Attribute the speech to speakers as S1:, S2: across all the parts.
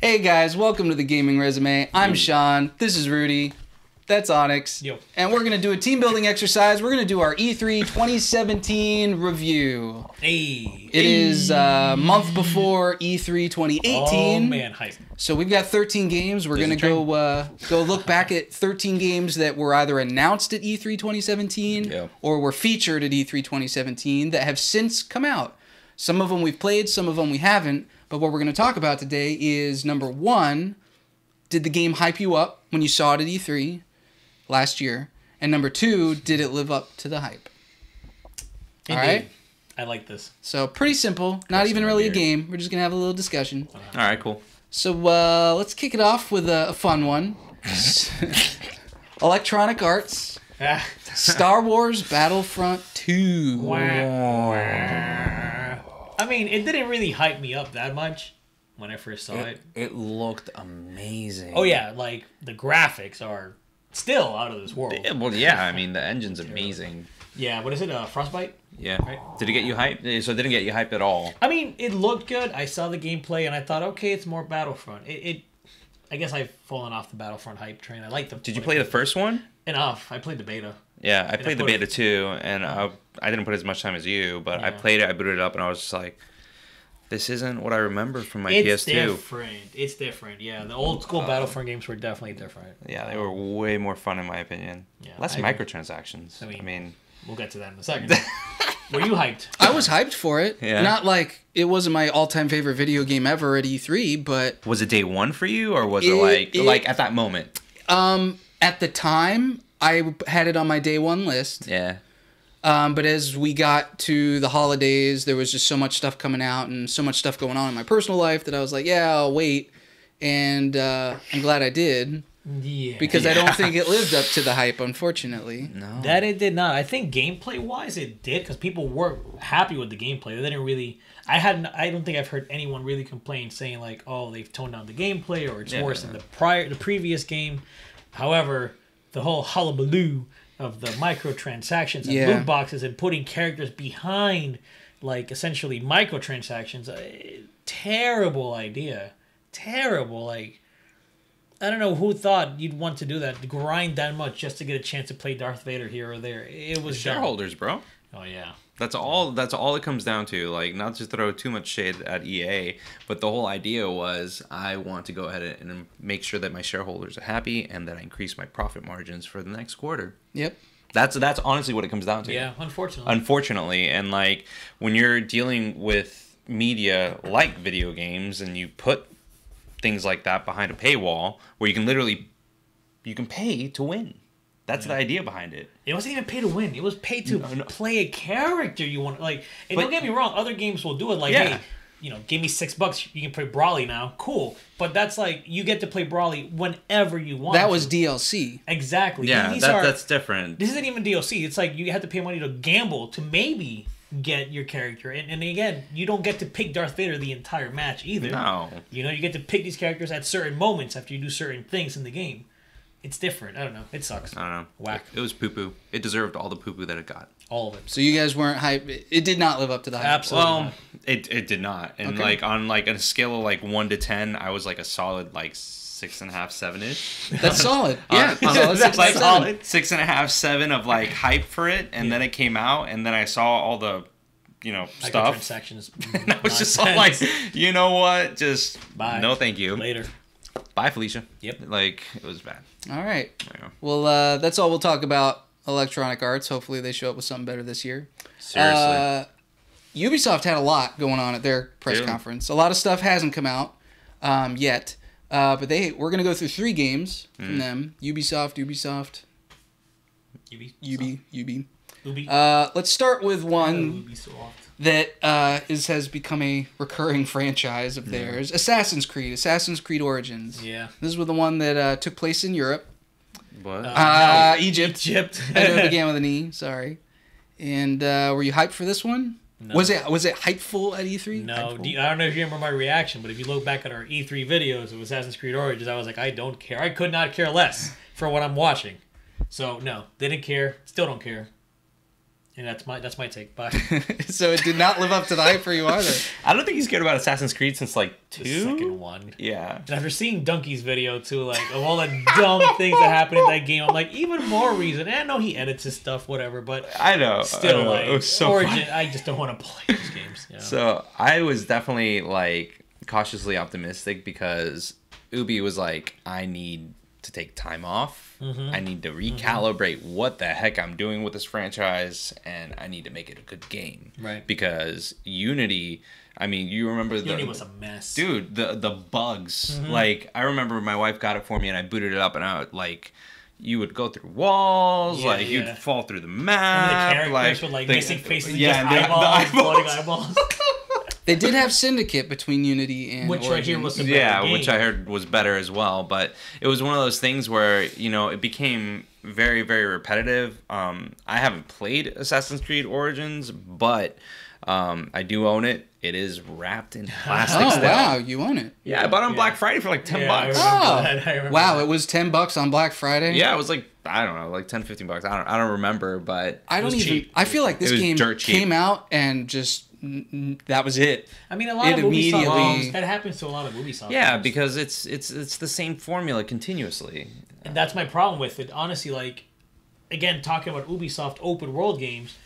S1: Hey guys, welcome to the Gaming Resume. I'm Sean. This is Rudy. That's Onyx.
S2: Yo.
S1: And we're going to do a team building exercise. We're going to do our E3 2017 review.
S2: Hey.
S1: It is a month before E3 2018.
S2: Oh man, hype.
S1: So we've got 13 games. We're going to go look back at 13 games that were either announced at E3 2017 or were featured at E3 2017 that have since come out. Some of them we've played, some of them we haven't. But what we're going to talk about today is, number one, did the game hype you up when you saw it at E3 last year? And number two, did it live up to the hype?
S2: Indeed.
S1: All right?
S2: I like this.
S1: So pretty simple. Not even really a game. We're just going to have a little discussion.
S3: All right, cool.
S1: So let's kick it off with a fun one. Electronic Arts. Star Wars Battlefront 2.
S2: Wow. I mean, it didn't really hype me up that much when I first saw it.
S3: It looked amazing.
S2: Oh yeah, like the graphics are still out of this world.
S3: Well, yeah, I mean the engine's amazing.
S2: Yeah, what is it? Frostbite?
S3: Yeah.
S2: Right.
S3: Did it get you hyped? So it didn't get you hyped at all.
S2: I mean, it looked good. I saw the gameplay and I thought, okay, it's more Battlefront. I guess I've fallen off the Battlefront hype train. I like the.
S3: Did you play the first one?
S2: Enough. I played the beta.
S3: Yeah, I played the beta too, and I didn't put as much time as you, but I played it, I booted it up, and I was just like, this isn't what I remember from my PS2.
S2: It's different. It's different, yeah. The old school Battlefront games were definitely different.
S3: Yeah, they were way more fun in my opinion.
S2: Yeah,
S3: Less microtransactions.
S2: I
S3: I mean,
S2: we'll get to that in a second. Were you hyped?
S1: I was hyped for it.
S3: Yeah.
S1: Not like it wasn't my all-time favorite video game ever at E3, but...
S3: Was it day one for you, or was it like at that moment?
S1: At the time, I had it on my day one list.
S3: Yeah.
S1: But as we got to the holidays, there was just so much stuff coming out and so much stuff going on in my personal life that I was like, yeah, I'll wait. And I'm glad I did.
S2: Yeah.
S1: Because I don't think it lived up to the hype, unfortunately.
S3: No.
S2: That it did not. I think gameplay-wise it did, because people were happy with the gameplay. They didn't really... I don't think I've heard anyone really complain, saying like, oh, they've toned down the gameplay or it's worse than the previous game. However, the whole hullabaloo of the microtransactions and loot boxes and putting characters behind, like, essentially microtransactions, terrible idea. Terrible. Like, I don't know who thought you'd want to do that, to grind that much just to get a chance to play Darth Vader here or there. It was
S3: shareholders, bro.
S2: Oh, yeah.
S3: That's all it comes down to. Like, not to throw too much shade at EA, but the whole idea was I want to go ahead and make sure that my shareholders are happy and that I increase my profit margins for the next quarter.
S1: Yep.
S3: That's honestly what it comes down to.
S2: Yeah, unfortunately.
S3: Unfortunately, and like when you're dealing with media like video games and you put things like that behind a paywall where you can pay to win. That's the idea behind it.
S2: It wasn't even pay to win. It was pay to play a character you want. Like, and don't get me wrong, other games will do it. Like, hey, give me $6, you can play Brawly now. Cool. But that's like, you get to play Brawly whenever you want.
S1: That was DLC.
S2: Exactly.
S3: Yeah, that's different.
S2: This isn't even DLC. It's like you have to pay money to gamble to maybe get your character. And again, you don't get to pick Darth Vader the entire match either.
S3: No.
S2: You get to pick these characters at certain moments after you do certain things in the game. It's different. I don't know. It sucks.
S3: I don't know.
S2: Whack.
S3: It was poo-poo. It deserved all the poo-poo that it got.
S2: All of it.
S1: So you guys weren't hyped. It did not live up to the hype.
S2: Absolutely.
S3: Well, it did not. And like on like a scale of like 1 to 10, I was like a solid like 6.5, 7-ish.
S1: That's solid. Yeah.
S3: That's like solid. 6.5, 7 of like hype for it, and then it came out, and then I saw all the stuff.
S2: Transactions.
S3: And I was just all like, you know what? Just
S2: bye.
S3: No, thank you.
S2: Later.
S3: Bye, Felicia.
S2: Yep.
S3: Like, it was bad.
S1: All right.
S3: Yeah.
S1: Well, that's all we'll talk about Electronic Arts. Hopefully they show up with something better this year.
S3: Seriously.
S1: Ubisoft had a lot going on at their press conference. A lot of stuff hasn't come out yet. But we're going to go through 3 games from them. Ubisoft.
S2: Ubi.
S1: Let's start with one
S2: Ubisoft.
S1: that has become a recurring franchise of theirs. Assassin's Creed Origins.
S2: Yeah.
S1: This was the one that took place in Europe.
S3: What?
S1: Egypt. I know it began with an E. Sorry. And were you hyped for this one?
S2: No.
S1: Was it hypeful at E3?
S2: No.
S1: Hypeful?
S2: I don't know if you remember my reaction, but if you look back at our E3 videos of Assassin's Creed Origins, I was like, I don't care. I could not care less for what I'm watching. So, no. Didn't care. Still don't care. And that's my take. Bye.
S1: So it did not live up to the hype for you either.
S3: I don't think he's cared about Assassin's Creed since like 2.
S2: The second one.
S3: Yeah.
S2: And after seeing Donkey's video too, like of all the dumb things that happen in that game, I'm like, even more reason. And I know he edits his stuff, whatever, but
S3: I know.
S2: Still, like,
S3: it was so
S2: Origin,
S3: fun.
S2: I just don't want to play those games. You know?
S3: So I was definitely like cautiously optimistic because Ubi was like, I need to take time off. I need to recalibrate what the heck I'm doing with this franchise, and I need to make it a good game.
S2: Right.
S3: Because Unity, I mean, you remember
S2: Unity was a mess.
S3: Dude, the bugs. Like, I remember my wife got it for me, and I booted it up, and I would, like, you would go through walls, you'd fall through the map.
S2: And the characters with, like, missing faces and
S3: just
S2: eyeballs, floating eyeballs.
S1: They did have Syndicate between Unity and
S2: which
S1: Origin.
S2: I hear was a better game.
S3: Which I heard was better as well. But it was one of those things where, you know, it became very, very repetitive. I haven't played Assassin's Creed Origins, but I do own it. It is wrapped in plastic.
S1: Oh,
S3: still.
S1: wow, you own it.
S3: Yeah, I bought it on Black Friday for like $10.
S1: Wow, it was $10 on Black Friday.
S3: Yeah, it was like, I don't know, like $10-15. I don't remember, but
S1: I don't even.
S3: cheap.
S1: I feel like this game came out and just that was it.
S2: I mean, a lot of Ubisoft games, that happens to a lot of Ubisoft games.
S3: Because it's the same formula continuously.
S2: And that's my problem with it. Honestly, like, again, talking about Ubisoft open world games,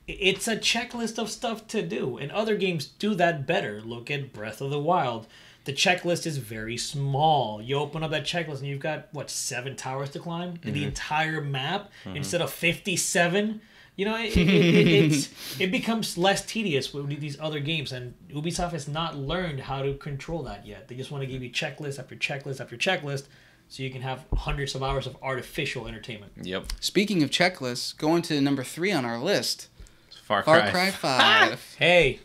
S2: it's a checklist of stuff to do. And other games do that better. Look at Breath of the Wild. The checklist is very small. You open up that checklist and you've got, 7 towers to climb in the entire map instead of 57? You know, it becomes less tedious with these other games, and Ubisoft has not learned how to control that yet. They just want to give you checklist after checklist after checklist, so you can have hundreds of hours of artificial entertainment.
S3: Yep.
S1: Speaking of checklists, going to number 3 on our list,
S3: Far
S1: Cry 5.
S2: Hey,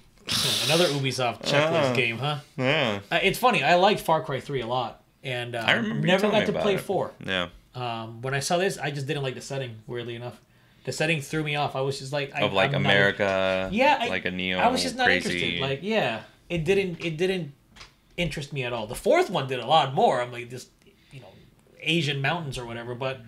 S2: another Ubisoft checklist game, huh?
S3: Yeah.
S2: It's funny. I liked Far Cry 3 a lot, and
S3: I remember
S2: never
S3: you
S2: got to
S3: telling me
S2: play
S3: about it.
S2: 4.
S3: Yeah.
S2: When I saw this, I just didn't like the setting. Weirdly enough. The setting threw me off. I was just like,
S3: Of like America, like a neo.
S2: I was just not
S3: crazy.
S2: interested. Like, it didn't interest me at all. The fourth one did a lot more. I'm like this, Asian mountains or whatever. But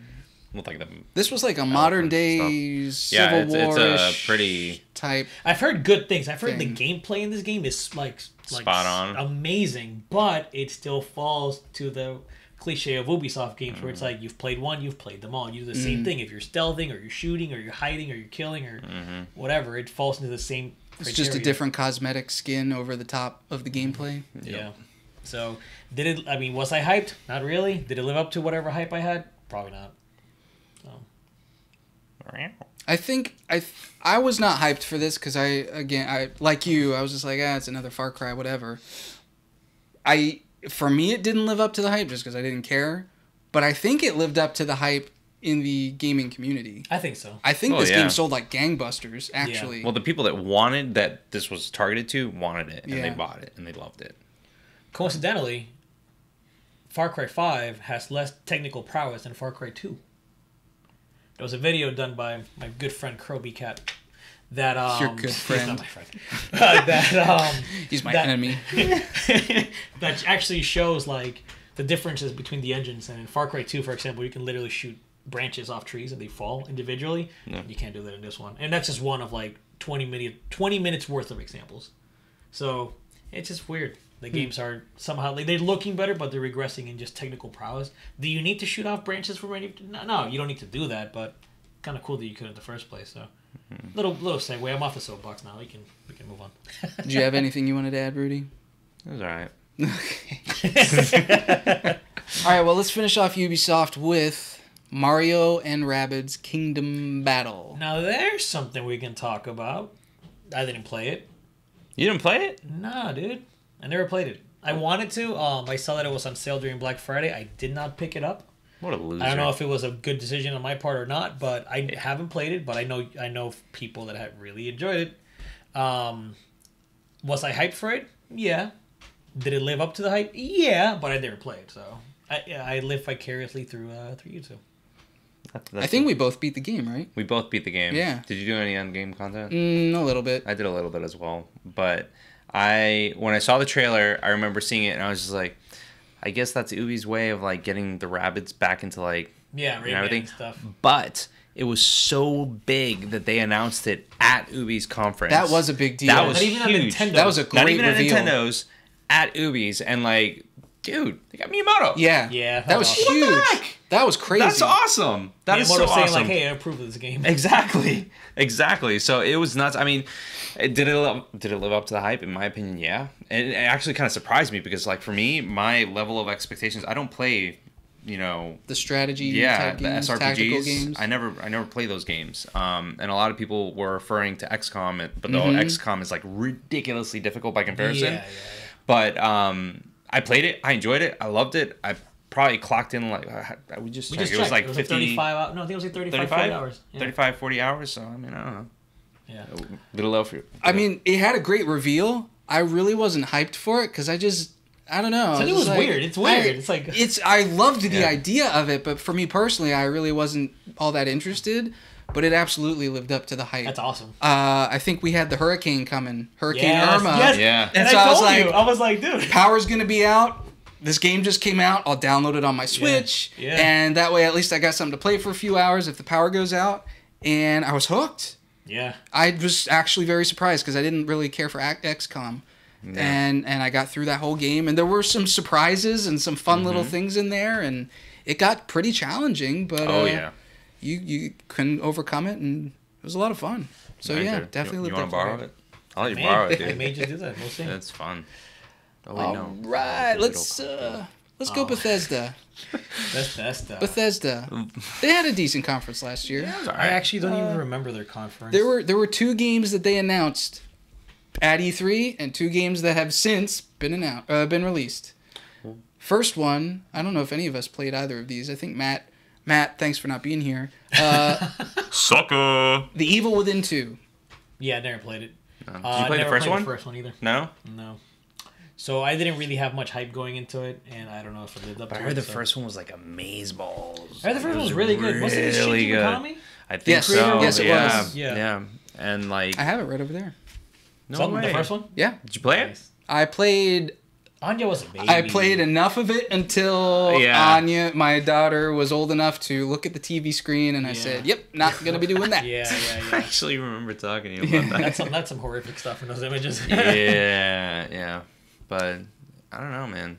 S3: like
S1: this was like a modern day Civil War.
S3: It's a pretty
S1: type.
S2: I've heard good things. I've heard the gameplay in this game is like
S3: spot on,
S2: amazing, but it still falls to the cliche of Ubisoft games where it's like you've played one, you've played them all. You do the same thing. If you're stealthing or you're shooting or you're hiding or you're killing or whatever, it falls into the same criteria.
S1: It's just a different cosmetic skin over the top of the gameplay.
S2: Yeah. So was I hyped? Not really. Did it live up to whatever hype I had? Probably not. So.
S1: I think I was not hyped for this because I like you, I was just like, it's another Far Cry, whatever. For me, it didn't live up to the hype just because I didn't care. But I think it lived up to the hype in the gaming community.
S2: I think so.
S1: I think this game sold like gangbusters, actually.
S3: Yeah. Well, the people that wanted that this was targeted to wanted it, and they bought it, and they loved it.
S2: Coincidentally, Far Cry 5 has less technical prowess than Far Cry 2. There was a video done by my good friend Kroby Cat. That
S1: your good friend.
S2: He's not my friend.
S1: He's my enemy.
S2: That actually shows like the differences between the engines. And in Far Cry 2, for example, you can literally shoot branches off trees and they fall individually. No. You can't do that in this one. And that's just one of like 20 minutes worth of examples. So it's just weird. The games are somehow they're looking better, but they're regressing in just technical prowess. Do you need to shoot off branches from any? No, you don't need to do that. But kind of cool that you could in the first place. So. Little segue. I'm off the soapbox now. We can move on.
S1: Did you have anything you wanted to add, Rudy?
S3: It was all right.
S1: All right. Well, let's finish off Ubisoft with Mario and Rabbids Kingdom Battle.
S2: Now, there's something we can talk about. I didn't play it.
S3: You didn't play it?
S2: Nah, dude. I never played it. I wanted to. I saw that it was on sale during Black Friday. I did not pick it up.
S3: What a loser.
S2: I don't know if it was a good decision on my part or not, but I haven't played it, but I know people that have really enjoyed it. Was I hyped for it? Yeah. Did it live up to the hype? Yeah, but I never played, so I live vicariously through you two.
S1: I think we both beat the game, right?
S3: We both beat the game.
S1: Yeah.
S3: Did you do any on-game content?
S1: A little bit.
S3: I did a little bit as well, but when I saw the trailer, I remember seeing it, and I was just like, I guess that's Ubi's way of like getting the Rabbids back into like
S2: everything and stuff.
S3: But it was so big that they announced it at Ubi's conference.
S1: That was a big deal.
S3: That was
S2: even
S3: huge.
S1: That was a great reveal.
S3: Not even at Nintendo's, at Ubi's, and like, dude, they got Miyamoto.
S1: Yeah, that was
S2: awesome.
S1: huge.
S3: What the heck?
S1: That was crazy.
S3: That's awesome. That is so
S2: saying
S3: awesome.
S2: like, hey, I approve of this game.
S3: Exactly. So it was nuts. I mean, did it live up to the hype? In my opinion, yeah. And it actually kind of surprised me because, like, for me, my level of expectations, I don't play,
S1: the strategy type games,
S3: the
S1: tactical
S3: SRPGs.
S1: games.
S3: I never play those games. And a lot of people were referring to XCOM, but though XCOM is like ridiculously difficult by comparison.
S2: Yeah.
S3: But I played it. I enjoyed it. I loved it. I probably clocked in like we just checked. It was like 50,
S2: 35 hours. No, I think it was like 35 40 hours. Yeah.
S3: 35, 40 hours. So I mean, I don't know.
S2: Yeah.
S3: A little low for you.
S1: I mean, it had a great reveal. I really wasn't hyped for it because I don't know.
S2: It was weird. It's weird.
S1: I loved the idea of it, but for me personally, I really wasn't all that interested. But it absolutely lived up to the hype.
S2: That's awesome.
S1: I think we had the hurricane coming, Hurricane Irma.
S2: Yes.
S3: Yeah.
S1: And
S2: so
S1: I
S2: was like, dude,
S1: power's gonna be out. This game just came out. I'll download it on my Switch, and that way at least I got something to play for a few hours if the power goes out. And I was hooked.
S2: Yeah.
S1: I was actually very surprised because I didn't really care for XCOM. Yeah. And I got through that whole game, and there were some surprises and some fun little things in there, and it got pretty challenging, but you couldn't overcome it, and it was a lot of fun. So definitely.
S3: You want to borrow it? I'll let you borrow it, dude.
S2: I may just do that. We'll see.
S3: That's fun.
S1: All right, let's go Bethesda. Bethesda. They had a decent conference last year.
S2: Yeah, I actually don't even remember their conference.
S1: There were 2 games that they announced at E3 and 2 games that have since been released. First one, I don't know if any of us played either of these. I think Matt, thanks for not being here.
S3: Sucker.
S1: The Evil Within 2.
S2: Yeah, I never played it.
S3: Did you play the first one?
S2: The first one either.
S3: No.
S2: So I didn't really have much hype going into it, and I don't know if it lived up to it.
S3: I heard the first one was like amazeballs.
S2: I heard the first one was really good. Wasn't it Shinji Mikami?
S3: I think so.
S1: Yes, it was.
S3: Yeah. And like,
S1: I have it right over there.
S3: No way.
S2: The first one?
S1: Yeah.
S3: Did you play it?
S1: I played.
S2: Anya was a baby.
S1: I played enough of it until Anya, my daughter, was old enough to look at the TV screen, and I said, "Yep, not gonna be doing that."
S3: I actually remember talking to you about that.
S2: That's some horrific stuff in those images.
S3: yeah. But I don't know, man.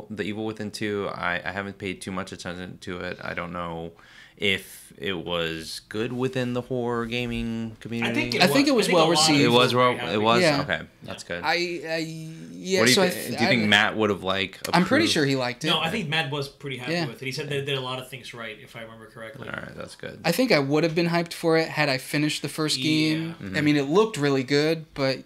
S3: The Evil Within 2, I haven't paid too much attention to it. I don't know if it was good within the horror gaming community.
S1: I think it was well received.
S3: It was well. It was
S1: yeah.
S3: Okay, that's good.
S1: Do you
S3: think Matt would have approved?
S1: I'm pretty sure he liked it.
S2: No, I think Matt was pretty happy with it. He said they did a lot of things right, if I remember correctly.
S3: All right, that's good.
S1: I think I would have been hyped for it had I finished the first game. Mm-hmm. I mean, it looked really good, but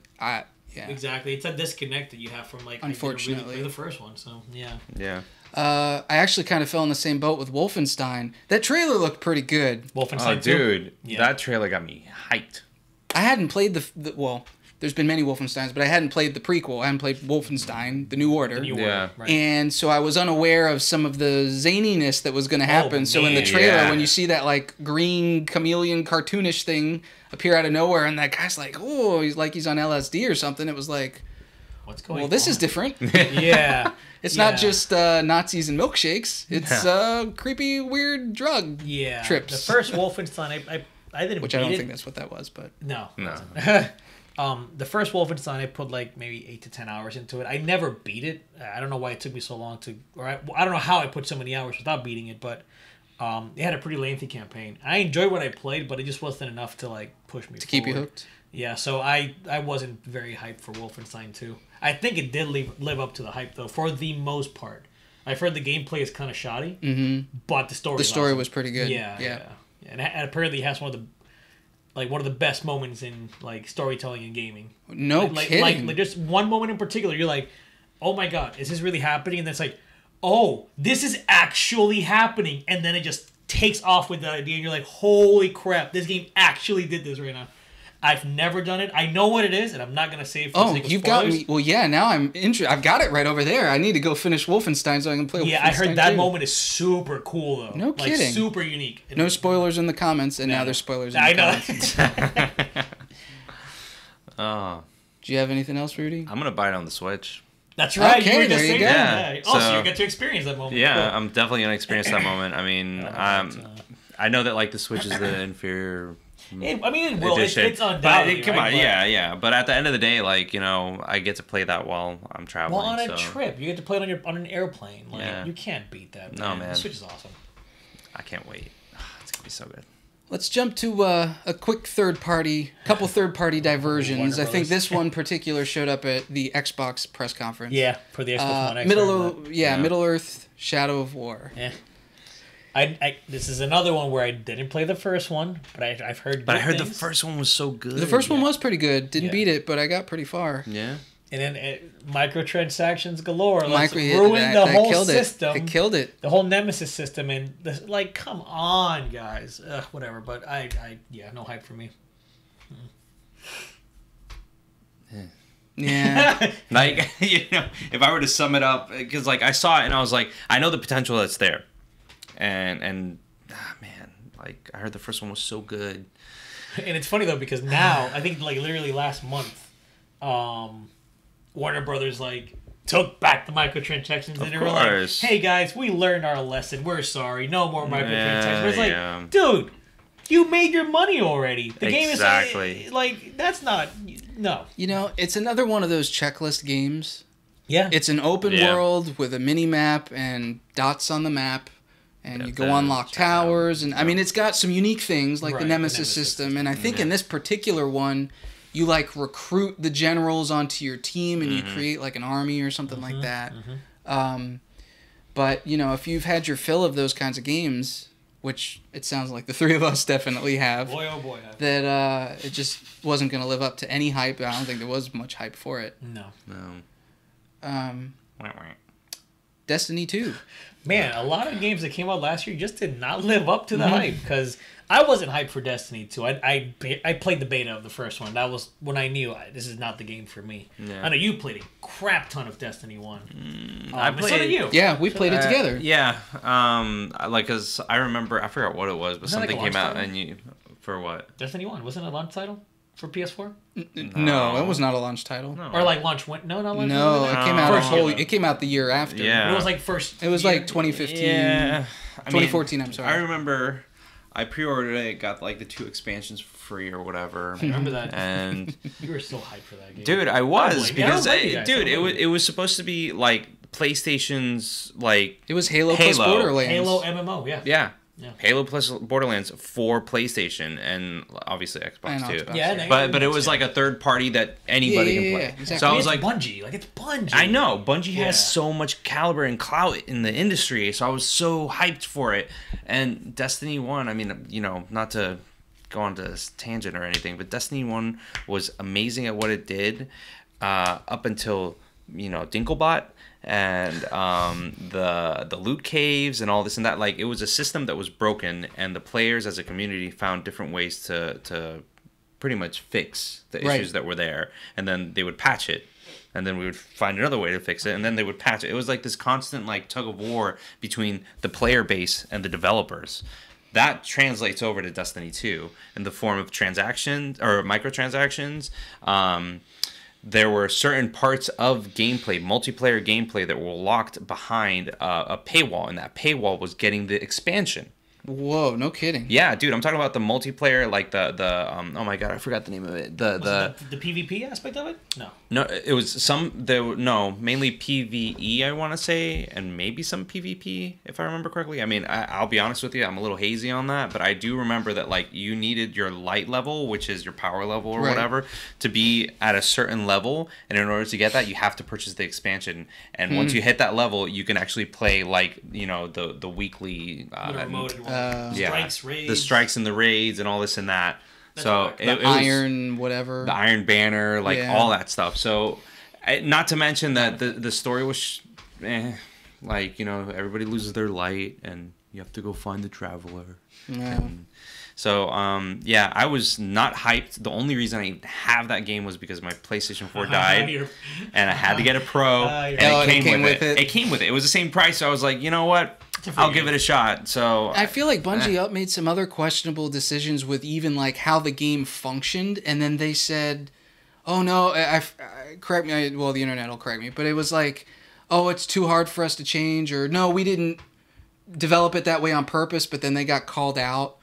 S2: exactly. It's a disconnect that you have from
S1: unfortunately
S2: the first one. So
S3: yeah.
S1: I actually kind of fell in the same boat with Wolfenstein. That trailer looked pretty good.
S2: Wolfenstein 2?
S3: Dude, that trailer got me hyped.
S1: I hadn't played well, there's been many Wolfensteins, but I hadn't played the prequel. I hadn't played Wolfenstein, The New Order.
S2: Right.
S1: And so I was unaware of some of the zaniness that was going to happen. So in the trailer, when you see that like green chameleon cartoonish thing appear out of nowhere, and that guy's like, oh, he's on LSD or something, it was like,
S2: what's going on?
S1: This is different. It's not just Nazis and milkshakes. It's creepy, weird drug trips.
S2: The first Wolfenstein, I didn't.
S1: Which I don't think that's what that was, but
S2: no. The first Wolfenstein, I put like maybe 8 to 10 hours into it. I never beat it. I don't know why it took me so long I don't know how I put so many hours without beating it, but it had a pretty lengthy campaign. I enjoyed what I played, but it just wasn't enough to like push me
S1: to keep you hooked.
S2: Yeah, so I wasn't very hyped for Wolfenstein 2. I think it did live up to the hype, though, for the most part. I've heard the gameplay is kind of shoddy, but the story
S1: was pretty good.
S2: Yeah. And apparently it has one of the best moments in like storytelling and gaming.
S1: No kidding.
S2: Like just one moment in particular, you're like, oh my god, is this really happening? And then it's like, oh, this is actually happening. And then it just takes off with that idea, and you're like, holy crap, this game actually did this right now. I've never done it. I know what it is, and I'm not gonna say it for the sake of
S1: you've
S2: spoilers.
S1: got me. Well, yeah. Now I'm interested. I've got it right over there. I need to go finish Wolfenstein so I can play. Wolfenstein
S2: I heard that
S1: 2.
S2: moment is super cool though.
S1: No kidding.
S2: Super unique.
S1: No spoilers in the comments, and now there's spoilers in the comments. Do you have anything else, Rudy?
S3: I'm gonna buy it on the Switch.
S2: That's right.
S1: Okay,
S2: you were just
S1: there you
S2: saying
S1: go.
S2: that. So you get to experience that moment.
S3: Yeah,
S2: cool.
S3: I'm definitely gonna experience that moment. I mean, I know that like the Switch is the inferior.
S2: I mean, it will. It's undoubtedly.
S3: Come on, yeah. But at the end of the day, like, you know, I get to play that while I'm traveling.
S2: Well, on a trip, you get to play it on an airplane. Like, you can't beat that.
S3: No, man.
S2: The Switch is awesome.
S3: I can't wait. It's gonna be so good.
S1: Let's jump to a quick couple third-party diversions. I think this one particular showed up at the Xbox press conference.
S2: Yeah, for the Xbox One X.
S1: Middle Earth: Shadow of War.
S2: Yeah. This is another one where I didn't play the first one, but I've heard.
S3: But I heard the first one was so good.
S1: The first one was pretty good. Didn't beat it, but I got pretty far.
S3: Yeah.
S2: And then microtransactions galore. Ruined the whole system.
S1: It killed it.
S2: The whole Nemesis system, and come on, guys. Whatever. But no hype for me.
S1: Yeah.
S3: Like, you know, if I were to sum it up, because like I saw it and I was like, I know the potential that's there. And man, like I heard the first one was so good.
S2: And it's funny though because now I think like literally last month, Warner Brothers like took back the microtransactions and they were like, "Hey guys, we learned our lesson. We're sorry. No more microtransactions." It's like, dude, you made your money already. The game is like that's not no.
S1: You know, it's another one of those checklist games.
S2: Yeah,
S1: it's an open world with a mini map and dots on the map. And you go unlock towers, and I mean, it's got some unique things like the Nemesis system. And I think in this particular one, you like recruit the generals onto your team, and you create like an army or something like that. But you know, if you've had your fill of those kinds of games, which it sounds like the three of us definitely have,
S2: boy oh boy,
S1: that it just wasn't going to live up to any hype. I don't think there was much hype for it.
S2: No.
S1: Destiny 2.
S2: Man, a lot of games that came out last year just did not live up to the hype because I wasn't hyped for Destiny 2. I played the beta of the first one. That was when I knew this is not the game for me. Yeah. I know you played a crap ton of Destiny 1.
S3: I played,
S2: so did you.
S1: Yeah, we played it together.
S3: Yeah. Like, because I remember, I forgot what it was, but something came out and you... For what?
S2: Destiny 1. Wasn't it a launch title? For PS4?
S1: No, it was not a launch title.
S2: No. Or like launch went? No, not launch.
S1: No, it came out it came out the year after.
S2: Yeah, it was like first.
S1: It was like 2015.
S3: Yeah,
S1: 2014. I'm sorry.
S3: I remember I pre-ordered it. Got like the 2 expansions for free or whatever.
S2: I remember that.
S3: And
S2: you were so hyped for that game,
S3: dude. I was because it was supposed to be like PlayStation's like.
S1: It was Halo plus Borderlands.
S2: Halo MMO. Yeah.
S3: Yeah. Halo plus Borderlands for PlayStation and obviously Xbox too.
S2: Yeah,
S3: but it was like a third party that anybody can play.
S1: Yeah, exactly.
S3: So I was
S2: like, Bungie, it's Bungie.
S3: I know Bungie has so much caliber and clout in the industry, so I was so hyped for it. And Destiny 1, I mean, you know, not to go on to this tangent or anything, but Destiny 1 was amazing at what it did up until, you know, Dinklebot. And the loot caves and all this and that, like it was a system that was broken, and the players as a community found different ways to pretty much fix the issues that were there, and then they would patch it, and then we would find another way to fix it, and then they would patch it. It was like this constant like tug of war between the player base and the developers. That translates over to Destiny 2 in the form of transactions or microtransactions. There were certain parts of gameplay, multiplayer gameplay, that were locked behind a paywall, and that paywall was getting the expansion.
S1: Whoa, no kidding.
S3: Yeah, dude, I'm talking about the multiplayer, like the oh my god, I forgot the name of it. The
S2: PvP aspect of it?
S3: No, it was mainly PvE, I want to say, and maybe some PvP, if I remember correctly. I mean, I'll be honest with you, I'm a little hazy on that, but I do remember that like you needed your light level, which is your power level or whatever, to be at a certain level, and in order to get that, you have to purchase the expansion. And once you hit that level, you can actually play like, you know, the weekly
S2: strikes, raids.
S3: The strikes and the raids and all this and that.
S2: That's
S3: so
S1: it was Iron whatever,
S3: the Iron Banner, like all that stuff. So not to mention that the story was like, you know, everybody loses their light and you have to go find the Traveler. So I was not hyped. The only reason I have that game was because my PlayStation 4 died and I had to get a Pro, and it came with it. It came with it. It was the same price, so I was like, you know what? I'll give it a shot. So
S1: I feel like Bungie made some other questionable decisions with even like how the game functioned, and then they said, "Oh no, correct me." Well, the internet will correct me, but it was like, "Oh, it's too hard for us to change," or "No, we didn't develop it that way on purpose, but then they got called out.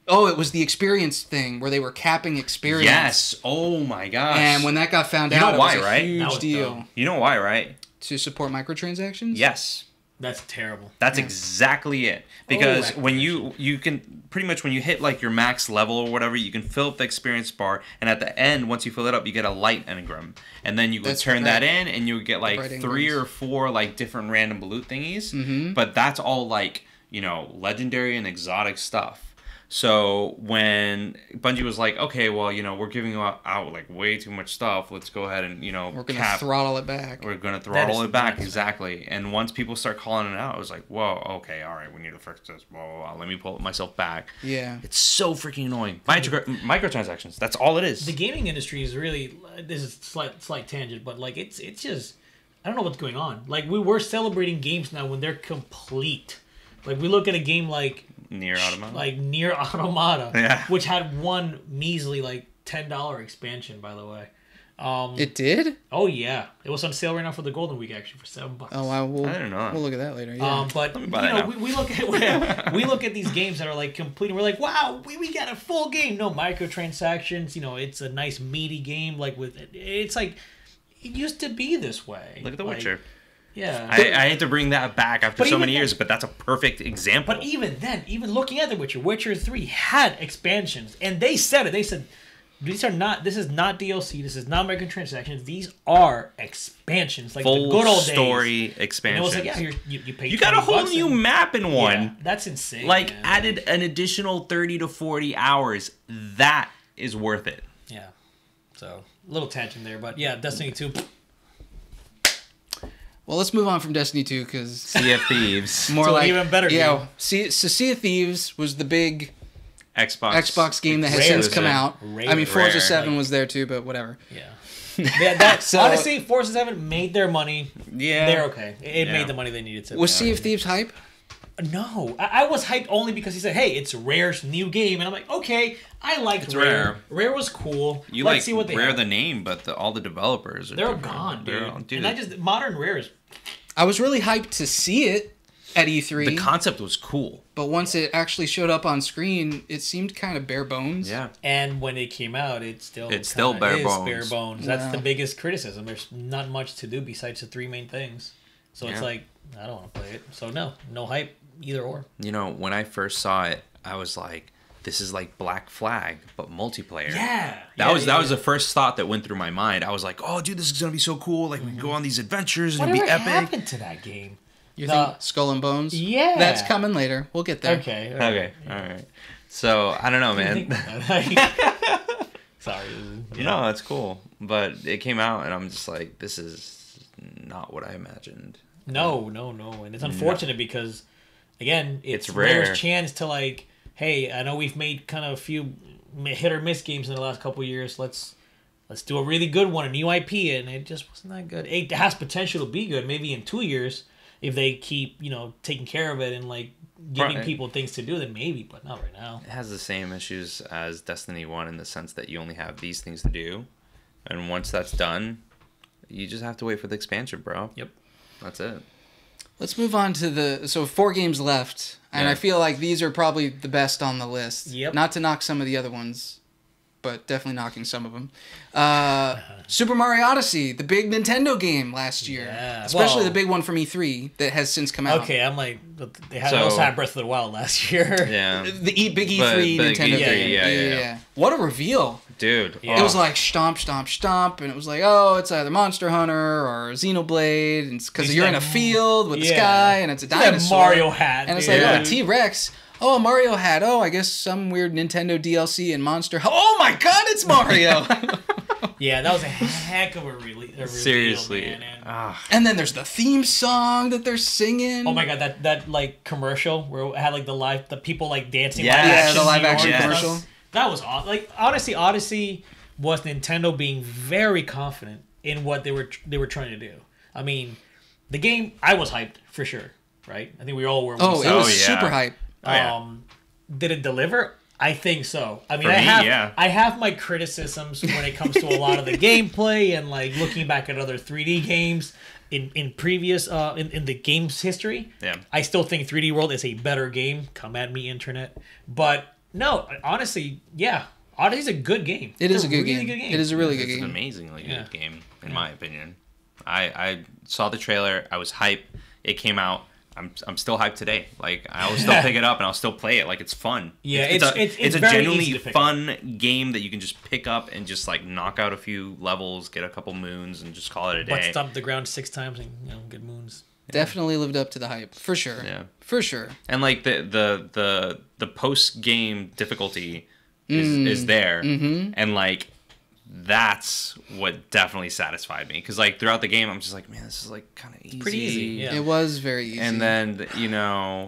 S1: Oh, it was the experience thing where they were capping experience.
S3: Yes. Oh my gosh.
S1: And when that got found out,
S3: why,
S1: it was a
S3: right?
S1: huge deal.
S3: Dumb. You know why, right?
S1: To support microtransactions?
S3: Yes.
S2: That's terrible.
S3: That's exactly it. Because when you can pretty much when you hit like your max level or whatever, you can fill up the experience bar, and at the end, once you fill it up, you get a light engram, and then you would turn that in, and you would get like 3 or 4 like different random loot thingies.
S1: Mm-hmm.
S3: But that's all like legendary and exotic stuff. So when Bungie was like, okay, well, we're giving out like way too much stuff. Let's go ahead and,
S1: we're going to throttle it back.
S3: We're going to throttle it back, exactly. And once people start calling it out, I was like, whoa, okay, all right, we need to fix this. Blah, blah, blah. Let me pull myself back.
S1: Yeah.
S3: It's so freaking annoying. Microtransactions, that's all it is.
S2: The gaming industry is really, this is slight tangent, but like it's just, I don't know what's going on. Like we're celebrating games now when they're complete. Like we look at a game like
S3: Nier Automata.
S2: Like Nier Automata,
S3: yeah.
S2: Which had one measly like $10 expansion, by the way.
S1: It did?
S2: Oh yeah, it was on sale right now for the Golden Week actually for $7.
S1: Oh wow,
S3: I don't know.
S1: We'll look at that later. Yeah.
S2: But we look at these games that are like complete, and we're like, wow, we got a full game, no microtransactions. It's a nice meaty game. Like it's like it used to be this way.
S3: Look at The Witcher.
S2: Yeah,
S3: I hate to bring that back after so many years, but that's a perfect example.
S2: But even then, even looking at The Witcher, Witcher 3 had expansions, and they said it. They said, this is not DLC, this is not microtransactions, these are expansions, like
S3: full
S2: the good old days.
S3: Story expansions.
S2: And it was like, yeah, you pay
S3: You got a whole new map in one.
S2: Yeah, that's insane.
S3: Like,
S2: man.
S3: added an additional 30 to 40 hours. That is worth it.
S2: Yeah. So, a little tangent there, but yeah, Destiny 2...
S1: Well, let's move on from Destiny 2 because
S3: Sea of Thieves.
S1: More like
S2: even better.
S1: Yeah, Sea of Thieves was the big Xbox game that has since come out. I mean, Forza 7 was there too, but whatever.
S2: Yeah. Honestly, Forza 7 made their money.
S3: Yeah,
S2: they're okay. It made the money they needed to.
S1: Was Sea of Thieves hype?
S2: No, I was hyped only because he said, "Hey, it's Rare's new game," and I'm like, "Okay, I liked Rare. Rare was cool.
S3: Let's see what they Rare have. The name, but all the developers
S2: they're gone, dude. And modern Rare is.
S1: I was really hyped to see it at E3.
S3: The concept was cool,
S1: but once it actually showed up on screen, it seemed kind of bare bones.
S3: Yeah.
S2: And when it came out, it's still
S3: bare bones.
S2: Bare bones. That's the biggest criticism. There's not much to do besides the 3 main things. So it's like I don't want to play it. So no hype. Either or.
S3: When I first saw it, I was like, "This is like Black Flag, but multiplayer."
S2: Yeah,
S3: that was the first thought that went through my mind. I was like, "Oh, dude, this is gonna be so cool! Like we can go on these adventures and it'll be epic."
S2: What happened to that game?
S1: You think Skull and Bones?
S2: Yeah,
S1: that's coming later. We'll get there.
S2: Okay.
S3: All right. So I don't know, man.
S2: Sorry.
S3: No, it's cool, but it came out, and I'm just like, "This is not what I imagined."
S2: No, and it's unfortunate because. Again, it's
S3: Rare.
S2: Rare's chance to like, hey, I know we've made kind of a few hit or miss games in the last couple of years. Let's do a really good one, a new IP, and it just wasn't that good. It has potential to be good, maybe in 2 years if they keep taking care of it and like giving people things to do. Then maybe, but not right now.
S3: It has the same issues as Destiny 1 in the sense that you only have these things to do, and once that's done, you just have to wait for the expansion, bro.
S2: Yep,
S3: that's it.
S1: Let's move on to 4 games left, and I feel like these are probably the best on the list.
S2: Yep.
S1: Not to knock some of the other ones, but definitely knocking some of them. Super Mario Odyssey, the big Nintendo game last year.
S2: Yeah.
S1: Especially the big one from E3 that has since come out.
S2: Okay, I'm like, they also had Breath of the Wild last year.
S3: Yeah.
S1: The big E3 Nintendo game. Yeah. What a reveal.
S3: Dude.
S1: Yeah. It was like stomp, stomp, stomp, and it was like, oh, it's either Monster Hunter or Xenoblade, and because you're in a field with the sky, and it's a dinosaur.
S2: Mario hat.
S1: And it's like, oh, a T-Rex. Oh, a Mario hat. Oh, I guess some weird Nintendo DLC and Monster. Oh my God, it's Mario!
S2: Yeah, that was a heck of a reveal.
S3: Seriously.
S2: Man.
S1: And then there's the theme song that they're singing.
S2: Oh my God, that like commercial where it had like the people like dancing.
S1: Yeah, the live action commercial.
S2: That was awesome. Like honestly, Odyssey was Nintendo being very confident in what they were trying to do. I mean, the game, I was hyped for sure, right? I think we all were.
S1: Oh, it was super hype.
S2: Did it deliver? I think so. I mean,
S3: For me,
S2: I have my criticisms when it comes to a lot of the gameplay and like looking back at other 3D games in previous in the game's history.
S3: Yeah.
S2: I still think 3D World is a better game. Come at me, internet. But no, honestly, yeah, Odyssey's a good game.
S1: It's a really good game. It is a really good game.
S3: It's an amazingly good game, in my opinion. I saw the trailer. I was hyped. It came out. I'm still hyped today. Like I will still pick it up and I'll still play it. Like it's fun.
S2: Yeah,
S3: it's a
S2: very
S3: genuinely
S2: easy to pick
S3: fun game that you can just pick up and just like knock out a few levels, get a couple moons, and just call it a day.
S2: But stomp the ground 6 times and get moons.
S1: Definitely lived up to the hype for sure.
S3: Yeah,
S1: for sure.
S3: And like the post game difficulty is there, and like. That's what definitely satisfied me because like throughout the game I'm just like, man, this is like kind of easy.
S2: Pretty easy. Yeah.
S1: It was very easy.
S3: And then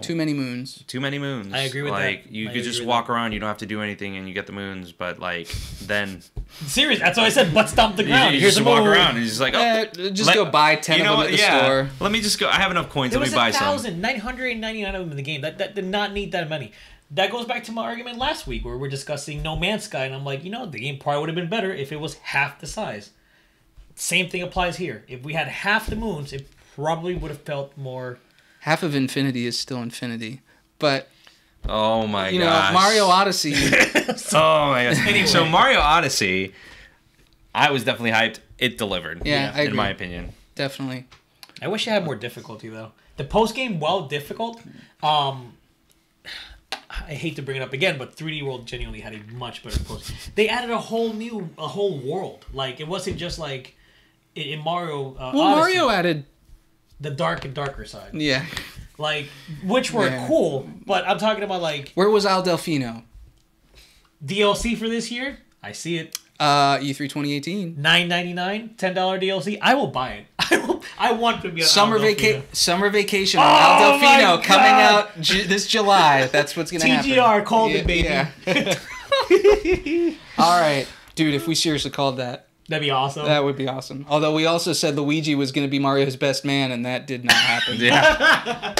S1: too many moons.
S3: I
S2: agree with that.
S3: Like you could just walk around, you don't have to do anything, and you get the moons. But like then,
S2: serious. That's why I said butt stomp the ground.
S3: You
S2: Here's
S3: just
S2: a
S3: walk
S2: moon.
S3: around and you're just like,
S1: just go buy 10 of them at the store.
S3: Let me just go. I have enough coins. Let me buy some.
S2: 1,999 of them in the game. That did not need that money. That goes back to my argument last week where we're discussing No Man's Sky, and I'm like, the game probably would have been better if it was half the size. Same thing applies here. If we had half the moons, it probably would have felt more...
S1: Half of infinity is still infinity, but...
S3: Oh my gosh.
S1: Mario Odyssey...
S3: oh my gosh. Anyway. So Mario Odyssey, I was definitely hyped. It delivered.
S1: Yeah, I agree.
S3: In my opinion.
S1: Definitely.
S2: I wish it had more difficulty, though. The post-game, while difficult... I hate to bring it up again, but 3D World genuinely had a much better post. They added a whole world. Like it wasn't just like in Mario. Odyssey,
S1: Mario added
S2: the dark and darker side.
S1: Yeah.
S2: Like which were cool, but I'm talking about like
S1: where was Al Delfino?
S2: DLC for this year? I see it.
S1: E3 2018.
S2: $9.99, $10 DLC. I will buy it. I want to be a
S1: Summer vacation on Al Delfino coming out this July. That's what's gonna happen.
S2: TGR called it, baby.
S1: Yeah. All right, dude. If we seriously called that,
S2: that'd be awesome.
S1: That would be awesome. Although we also said Luigi was gonna be Mario's best man, and that did not happen.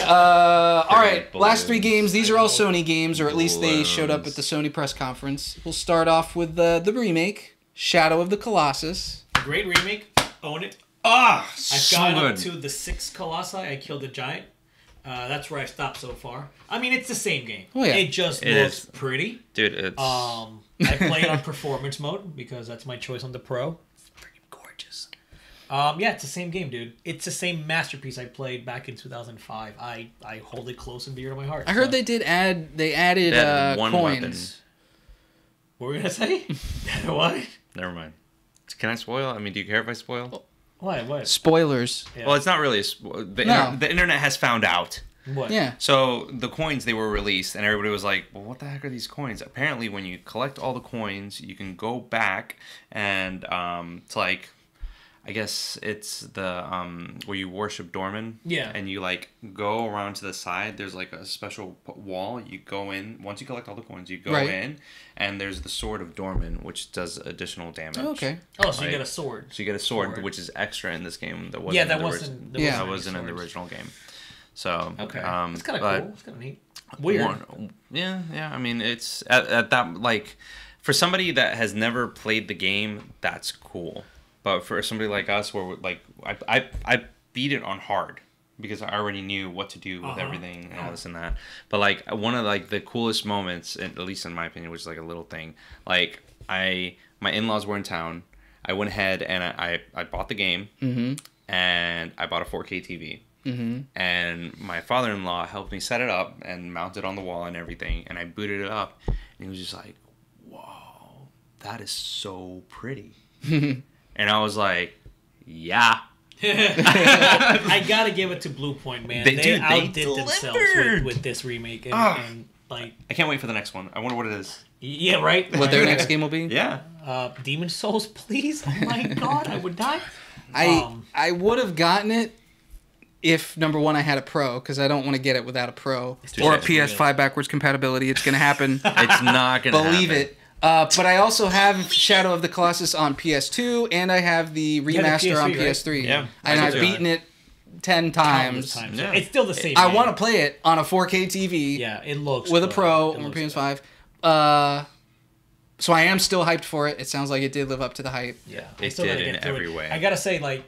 S1: All right. Last 3 games. These are all Sony games, or at least they showed up at the Sony press conference. We'll start off with the remake, Shadow of the Colossus.
S2: Great remake. Own it. I've gotten up to the 6 Colossi. I killed the giant. That's where I stopped so far. I mean, it's the same game.
S1: Oh, yeah.
S2: It just looks pretty.
S3: Dude, it's...
S2: I play it on performance mode because that's my choice on the Pro. It's pretty gorgeous. Yeah, it's the same game, dude. It's the same masterpiece I played back in 2005. I hold it close and dear to my heart.
S1: I heard they added
S3: one
S1: coins.
S3: weapon.
S2: What were we going to say? What?
S3: Never mind. Can I spoil? I mean, do you care if I spoil?
S2: What?
S1: Spoilers.
S3: Yeah. Well, it's not really. The internet has found out.
S2: What?
S1: Yeah.
S3: So the coins, they were released, and everybody was like, well, what the heck are these coins? Apparently, when you collect all the coins, you can go back and to like, I guess it's the where you worship Dorman.
S2: Yeah.
S3: And you like go around to the side. There's like a special wall. You go in. Once you collect all the coins, you go in, and there's the Sword of Dorman, which does additional damage.
S1: Oh, okay.
S2: Oh, so you get a sword.
S3: So you get a sword, which is extra in this game. That wasn't.
S2: That wasn't
S3: in the original game. So
S2: okay, it's kind of cool. It's kind of neat.
S3: Weird. Yeah. I mean, it's at that like for somebody that has never played the game, that's cool. But for somebody like us, where like I beat it on hard because I already knew what to do with everything and all this and that. But like one of like the coolest moments, at least in my opinion, which is like a little thing. Like my in-laws were in town. I went ahead and I bought the game, and I bought a 4K TV. And my father-in-law helped me set it up and mount it on the wall and everything. And I booted it up, and he was just like, "Whoa, that is so pretty." And I was like, "Yeah."
S2: I gotta give it to Blue Point, man. They outdid themselves with this remake, and like
S3: I can't wait for the next one. I wonder what it is.
S2: Yeah, right.
S1: What their next game will be?
S3: Yeah.
S2: Demon Souls, please. Oh my god, I would die.
S1: I would have gotten it if number one I had a Pro, because I don't want to get it without a Pro or a PS5 backwards compatibility. It's gonna happen.
S3: It's not gonna
S1: believe it. But I also have Shadow of the Colossus on PS2, and I have the remaster on PS3.
S3: Right? Yeah,
S1: and I've beaten it 10 times.
S2: Yeah. It's still the same.
S1: I want to play it on a 4K TV.
S2: Yeah, it looks
S1: with a Pro or PS5. So I am still hyped for it. It sounds like it did live up to the hype.
S3: Yeah, it did in every way.
S2: I gotta say, like,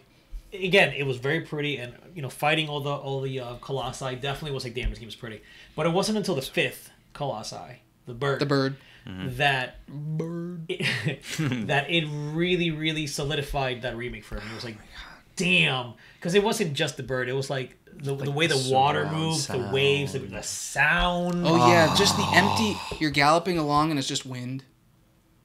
S2: again, it was very pretty, and fighting all the Colossi definitely was like, damn, this game is pretty. But it wasn't until the 5th Colossi, the bird, that it really, really solidified that remake for me. It was like, damn, because it wasn't just the bird. It was like the way the water moves, the waves, the sound.
S1: Oh yeah, just the empty. You're galloping along and it's just wind.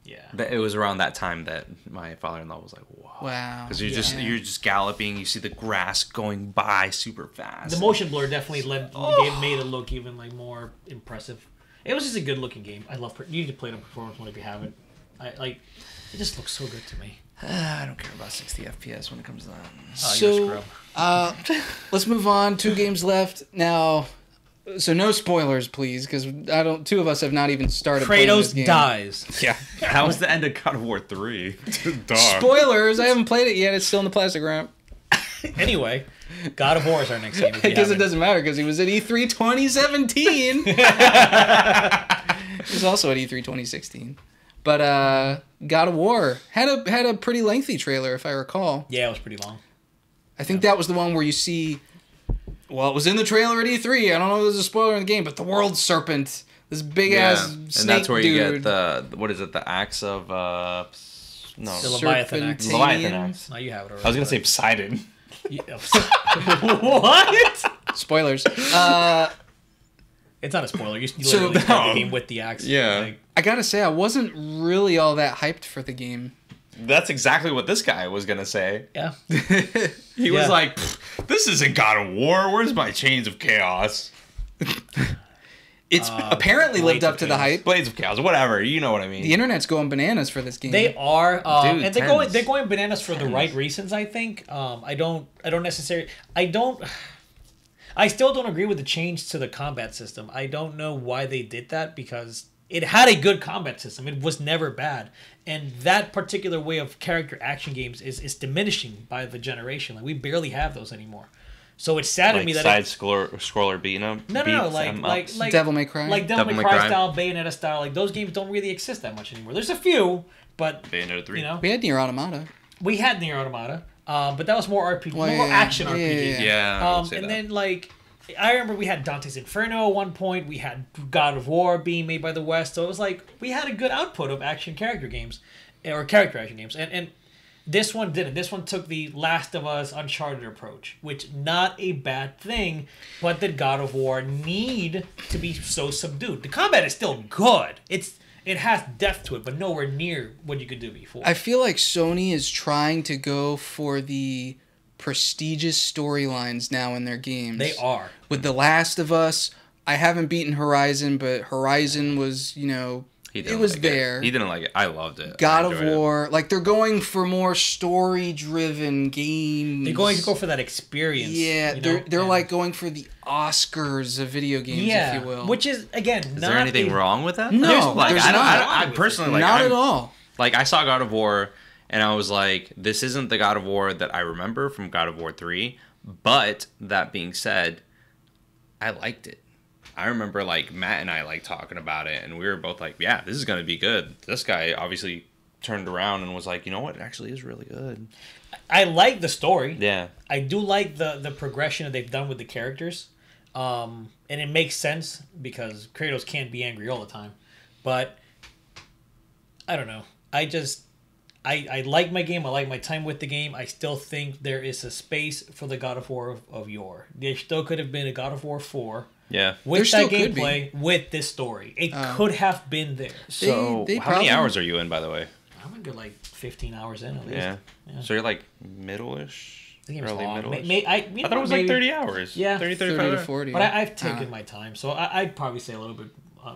S2: Yeah,
S3: it was around that time that my father-in-law was like,
S1: wow.
S3: Because you're just galloping, you see the grass going by super fast.
S2: The motion blur definitely made it look even like more impressive. It was just a good looking game. I love. You need to play it on performance mode if you haven't. It just looks so good to me.
S3: I don't care about 60 FPS when it comes to that.
S1: So let's move on. 2 games left now. So no spoilers, please, because 2 of us have not even started playing this game.
S2: Kratos dies.
S3: Yeah. How was the end of God of War 3?
S1: Spoilers! I haven't played it yet. It's still in the plastic wrap.
S2: Anyway, God of War is our next game.
S1: I guess it doesn't matter because he was at E3 2017. He was also at E3 2016. But God of War had a pretty lengthy trailer, if I recall.
S2: Yeah, it was pretty long.
S1: I think that was the one where you see... Well, it was in the trailer at E3. I don't know if there's a spoiler in the game, but the world serpent, this big ass snake dude.
S3: And that's where you get the axe of
S2: the Leviathan axe.
S3: Leviathan axe.
S2: No, you have it already.
S3: I was gonna say Poseidon.
S2: What?
S1: Spoilers.
S2: It's not a spoiler. You literally start the game with the axe.
S3: Yeah.
S1: I gotta say, I wasn't really all that hyped for the game.
S3: That's exactly what this guy was gonna say.
S2: Yeah.
S3: He was like, "This isn't God of War. Where's my Chains of Chaos?"
S1: It's apparently lived up to the hype.
S3: Blades of Chaos, whatever. You know what I mean.
S1: The internet's going bananas for this game.
S2: They are,
S3: Dude,
S2: and they're going bananas for the right reasons. I think. I still don't agree with the change to the combat system. I don't know why they did that because it had a good combat system. It was never bad. And that particular way of character action games is diminishing by the generation. Like, we barely have those anymore. So it's sad to me that
S3: scroller beating them.
S2: No, like
S1: Devil May Cry,
S2: like Devil May Cry style, Bayonetta style. Like, those games don't really exist that much anymore. There's a few, but
S3: Bayonetta 3.
S1: We had Nier Automata.
S2: We had Nier Automata, but that was more RPG, more action RPG.
S3: Yeah.
S2: And then I remember we had Dante's Inferno at one point. We had God of War being made by the West. So it was like we had a good output of action character games, or character action games. And this one didn't. This one took the Last of Us Uncharted approach, which not a bad thing, but did God of War need to be so subdued? The combat is still good. It has depth to it, but nowhere near what you could do before.
S1: I feel like Sony is trying to go for the prestigious storylines now in their games.
S2: They are.
S1: With The Last of Us, I haven't beaten Horizon, but Horizon was, it was there.
S3: He didn't like it. I loved it.
S1: God of War, they're going for more story-driven games.
S2: They're going to go for that experience.
S1: Yeah, they're like going for the Oscars of video games, if you will.
S2: Which is, again,
S3: is there anything wrong with that?
S1: No, there's not.
S3: I personally
S1: not at all.
S3: Like, I saw God of War, and I was like, this isn't the God of War that I remember from God of War 3. But, that being said, I liked it. I remember, Matt and I, talking about it, and we were both like, yeah, this is going to be good. This guy obviously turned around and was like, you know what? It actually is really good.
S2: I like the story.
S3: Yeah.
S2: I do like the progression that they've done with the characters. And it makes sense because Kratos can't be angry all the time. But, I don't know. I like my game. I like my time with the game. I still think there is a space for the God of War of yore. There still could have been a God of War 4.
S3: Yeah.
S2: With that gameplay, with this story. It could have been there.
S3: So, how many hours are you in, by the way?
S2: I'm going to go 15 hours in at least.
S3: Yeah. So you're middle-ish?
S2: I think it was
S3: early
S2: long.
S3: middle-ish?
S2: I
S3: thought it was 30 hours.
S2: Yeah.
S3: 30
S1: to 40.
S2: But I've taken my time. So I'd probably say a little bit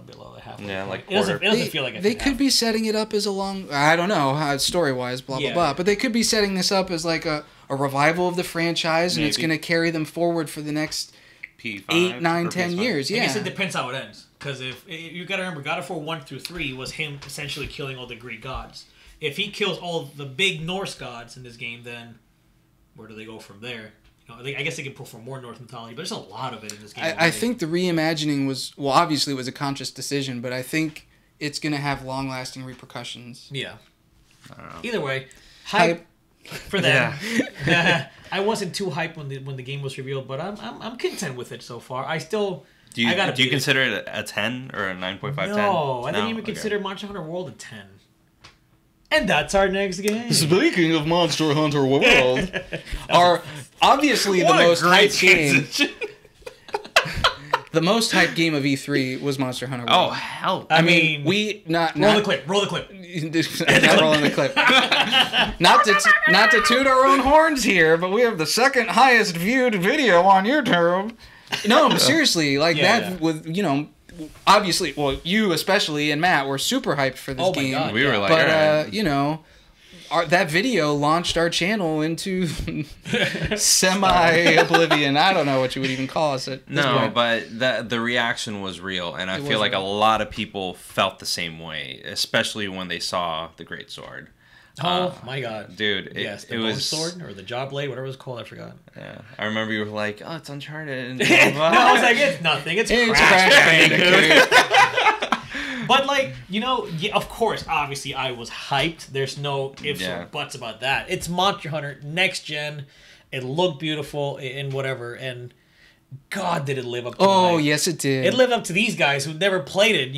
S2: below the halfway.
S3: Yeah,
S2: point.
S3: quarter.
S2: It doesn't feel like
S1: they could be setting it up as a long... I don't know, story-wise, blah, blah, blah. But they could be setting this up as a revival of the franchise, and it's going to carry them forward for the next...
S3: P5
S1: 8, 9, 10 years, yeah.
S2: I guess it depends how it ends. Because if you got to remember, God of War 1 through 3 was him essentially killing all the Greek gods. If he kills all the big Norse gods in this game, then where do they go from there? I guess they can pull for more Norse mythology, but there's a lot of it in this game.
S1: I think the reimagining was, obviously it was a conscious decision, but I think it's going to have long-lasting repercussions.
S2: Yeah.
S3: I don't know.
S2: Either way, hype for them. Yeah. I wasn't too hyped when the game was revealed, but I'm content with it so far. I still...
S3: Do you consider it a 10 or a 9.5?
S2: No, I didn't even consider Monster Hunter World a 10. And that's our next game.
S1: Speaking of Monster Hunter World, our obviously the most hyped game. The most hyped game of E3 was Monster Hunter World.
S3: Oh hell!
S2: I mean,
S1: we not
S2: roll the clip.
S1: Not rolling the clip. not to toot our own horns here, but we have the second highest viewed video on YouTube. No, but seriously, that with obviously, well, you especially and Matt were super hyped for this game.
S2: God,
S3: we were like,
S1: but that video launched our channel into semi-oblivion. I don't know what you would even call us at this point.
S3: But the reaction was real, and I feel like a lot of people felt the same way, especially when they saw the Great Sword.
S2: Oh my god,
S3: dude!
S2: The bone sword or the jaw blade, whatever it was called, I forgot.
S3: Yeah, I remember you were like, "Oh, it's Uncharted." And
S2: no, I was like, "It's nothing. It's Crash Bandicoot." But of course, obviously, I was hyped. There's no ifs or buts about that. It's Monster Hunter next gen. It looked beautiful and whatever, and God, did it live up to
S1: the hype. Yes, it did.
S2: It lived up to these guys who never played it.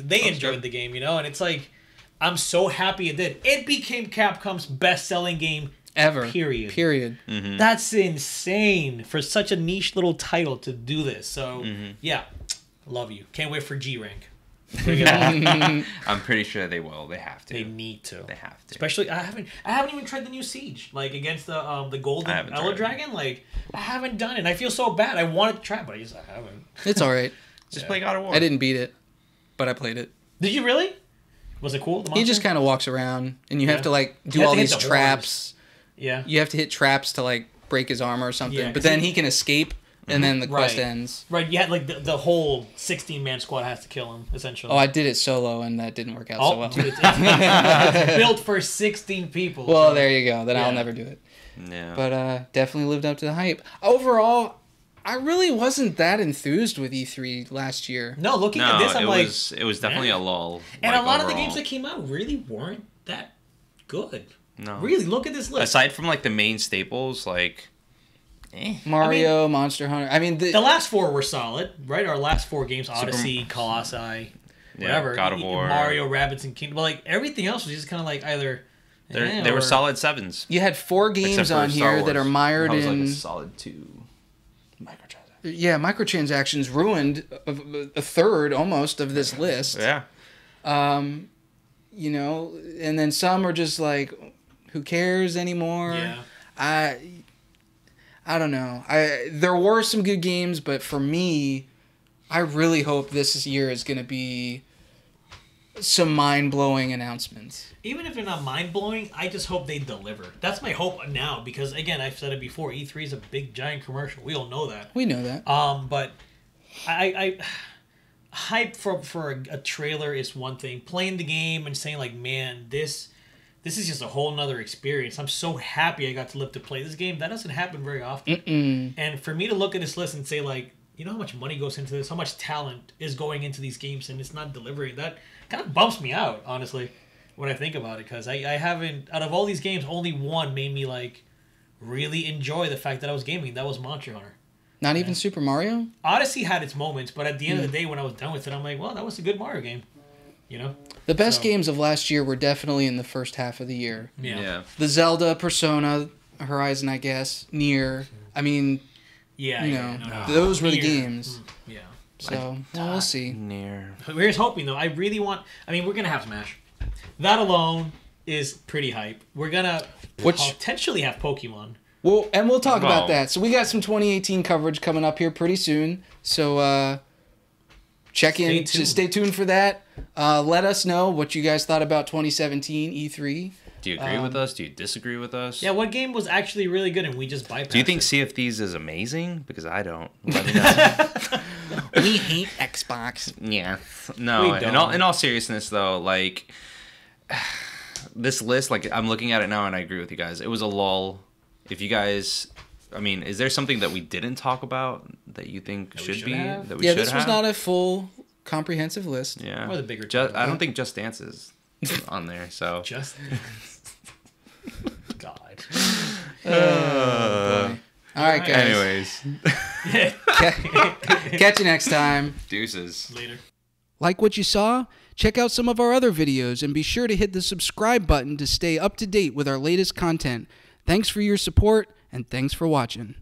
S2: They enjoyed the game. And it's like, I'm so happy it did. It became Capcom's best-selling game
S1: ever.
S2: Period.
S3: Mm-hmm.
S2: That's insane for such a niche little title to do this. So, yeah, love you. Can't wait for G rank.
S3: I'm pretty sure they will. They have to.
S2: They need to.
S3: They have to.
S2: Especially, I haven't even tried the new Siege, against the Golden Elo Dragon. I haven't done it. I feel so bad. I wanted to try it, but I haven't.
S1: It's all right.
S3: Just play God of War.
S1: I didn't beat it, but I played it.
S2: Did you really? Was it cool?
S1: He just kind of walks around, and you have to do all these traps.
S2: Yeah.
S1: You have to hit traps to break his armor or something. Yeah, but then he can escape, and then the quest ends.
S2: Right. You had the whole 16-man squad has to kill him essentially.
S1: Oh, I did it solo, and that didn't work out so well.
S2: Dude, it's built for 16 people.
S1: Well, there you go. Then I'll never do it.
S3: Yeah.
S1: But definitely lived up to the hype. Overall, I really wasn't that enthused with E3 last year.
S2: No, looking at this, I'm like...
S3: it was definitely a lull.
S2: And a lot of the games that came out really weren't that good.
S3: No.
S2: Really, look at this list.
S3: Aside from, the main staples,
S1: Mario, Monster Hunter. I mean...
S2: The last four were solid, right? Our last four games, Odyssey, Colossi, whatever.
S3: God of War.
S2: Mario, Rabbids, and Kingdom. But, everything else was just kind of either...
S3: They were solid 7s.
S1: You had 4 games on here that are mired in...
S3: a solid 2. Microtransactions.
S1: Yeah, microtransactions ruined a third almost of this list.
S3: Yeah.
S1: And then some are just who cares anymore?
S2: Yeah.
S1: I don't know. There were some good games, but for me, I really hope this year is going to be some mind-blowing announcements.
S2: Even if they're not mind-blowing, I just hope they deliver. That's my hope now, because, again, I've said it before, E3 is a big, giant commercial. We all know that.
S1: We know that.
S2: But I hype for a trailer is one thing. Playing the game and saying, man, this is just a whole nother experience. I'm so happy I got to live to play this game. That doesn't happen very often.
S1: Mm-mm.
S2: And for me to look at this list and say, how much money goes into this? How much talent is going into these games and it's not delivering? That kind of bumps me out, honestly, when I think about it. Because I haven't... Out of all these games, only one made me, really enjoy the fact that I was gaming. That was Monster Hunter.
S1: Not even Super Mario?
S2: Odyssey had its moments, but at the end of the day, when I was done with it, I'm like, well, that was a good Mario game.
S1: The best games of last year were definitely in the first half of the year.
S2: Yeah.
S1: The Zelda, Persona, Horizon, I guess, Nier. I mean... those were the games.
S2: Yeah.
S1: So, we'll see.
S3: Nier.
S2: Here's hoping, though. I really want... we're going to have Smash. That alone is pretty hype. We're going to potentially have Pokemon.
S1: Well, and we'll talk about that. So we got some 2018 coverage coming up here pretty soon. So stay tuned for that. Let us know what you guys thought about 2017 E3.
S3: Do you agree with us? Do you disagree with us?
S2: Yeah, what game was actually really good and we just bypassed it?
S3: Do you think Sea of Thieves is amazing? Because I don't. Let me know.
S1: We hate Xbox.
S3: Yeah. No, in all seriousness, though, this list, I'm looking at it now and I agree with you guys. It was a lull. If you guys... is there something that we didn't talk about that you think should be?
S1: This was not a full comprehensive list.
S3: Yeah.
S2: Or the bigger.
S3: I don't think Just Dance is on there. So
S2: Just God.
S1: Boy. All right, guys.
S3: Anyways.
S1: Catch you next time.
S3: Deuces.
S2: Later.
S1: Like what you saw? Check out some of our other videos and be sure to hit the subscribe button to stay up to date with our latest content. Thanks for your support and thanks for watching.